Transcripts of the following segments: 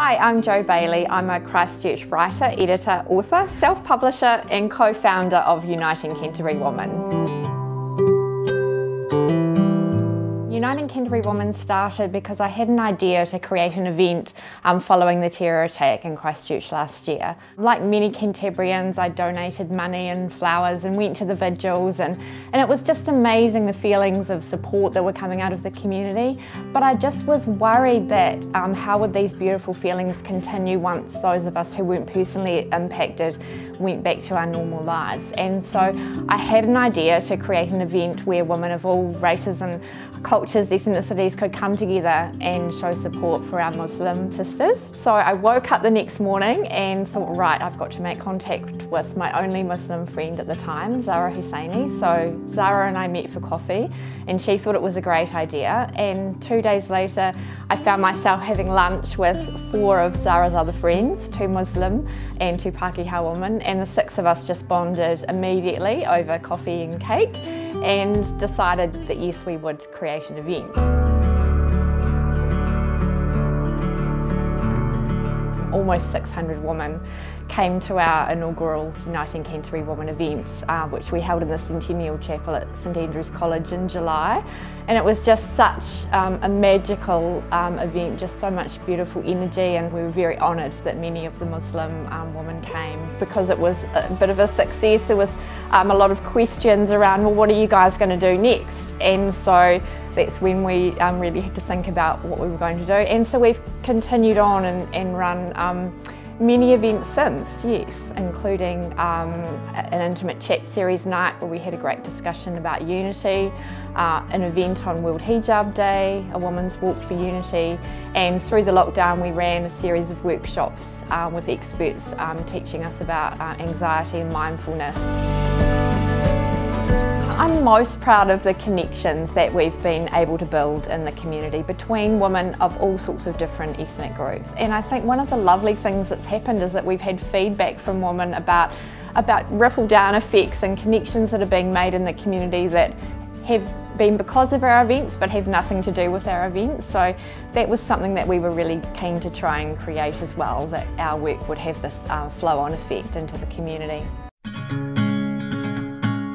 Hi, I'm Jo Bailey. I'm a Christchurch writer, editor, author, self-publisher and co-founder of Uniting Canterbury Women. Uniting Canterbury Women started because I had an idea to create an event following the terror attack in Christchurch last year. Like many Canterburyans, I donated money and flowers and went to the vigils, and it was just amazing the feelings of support that were coming out of the community. But I just was worried that how would these beautiful feelings continue once those of us who weren't personally impacted went back to our normal lives. And so I had an idea to create an event where women of all races and cultures, ethnicities could come together and show support for our Muslim sisters. So I woke up the next morning and thought, right, I've got to make contact with my only Muslim friend at the time, Zara Husseini. So Zara and I met for coffee and she thought it was a great idea, and 2 days later I found myself having lunch with 4 of Zara's other friends, 2 Muslim and 2 Pākehā women, and the 6 of us just bonded immediately over coffee and cake and decided that yes, we would create an event. Almost 600 women came to our inaugural Uniting Canterbury Women event, which we held in the Centennial Chapel at St Andrew's College in July. And it was just such a magical event, just so much beautiful energy, and we were very honoured that many of the Muslim women came. Because it was a bit of a success, there was a lot of questions around, well, what are you guys going to do next? And so that's when we really had to think about what we were going to do. And so we've continued on and run many events since, yes, including an intimate chat series night where we had a great discussion about unity, an event on World Hijab Day, a women's walk for unity, and through the lockdown we ran a series of workshops with experts teaching us about anxiety and mindfulness. I'm most proud of the connections that we've been able to build in the community between women of all sorts of different ethnic groups. And I think one of the lovely things that's happened is that we've had feedback from women about ripple down effects and connections that are being made in the community that have been because of our events but have nothing to do with our events. So that was something that we were really keen to try and create as well, that our work would have this flow-on effect into the community.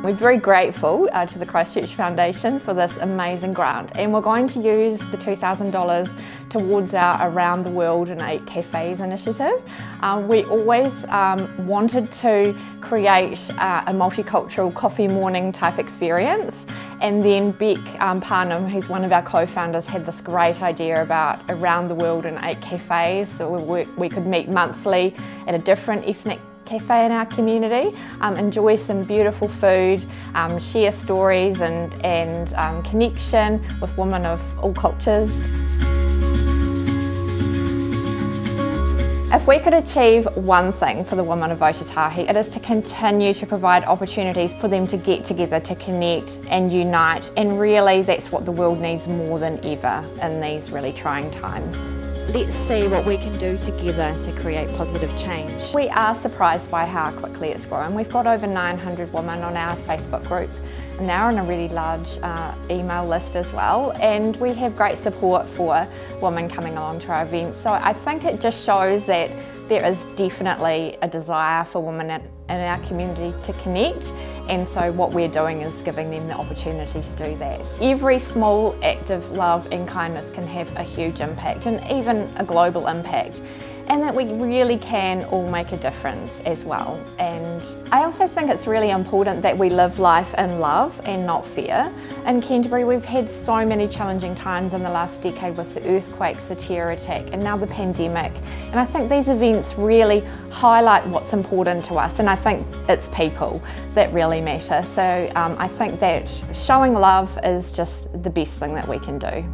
We're very grateful to the Christchurch Foundation for this amazing grant, and we're going to use the $2,000 towards our Around the World in 8 Cafes initiative. We always wanted to create a multicultural coffee morning type experience, and then Beck Parnham, who's one of our co-founders, had this great idea about Around the World in 8 Cafes, so we could meet monthly at a different ethnic cafe in our community, enjoy some beautiful food, share stories and connection with women of all cultures. If we could achieve one thing for the women of Ōtautahi, it is to continue to provide opportunities for them to get together, to connect and unite, and really that's what the world needs more than ever in these really trying times. Let's see what we can do together to create positive change. We are surprised by how quickly it's grown. We've got over 900 women on our Facebook group, and now on a really large email list as well, and we have great support for women coming along to our events. So I think it just shows that there is definitely a desire for women in our community to connect, and so what we're doing is giving them the opportunity to do that. Every small act of love and kindness can have a huge impact, and even a global impact, and that we really can all make a difference as well. And I also think it's really important that we live life in love and not fear. In Canterbury we've had so many challenging times in the last decade with the earthquakes, the terror attack and now the pandemic, and I think these events really highlight what's important to us, and I think it's people that really matter. So I think that showing love is just the best thing that we can do.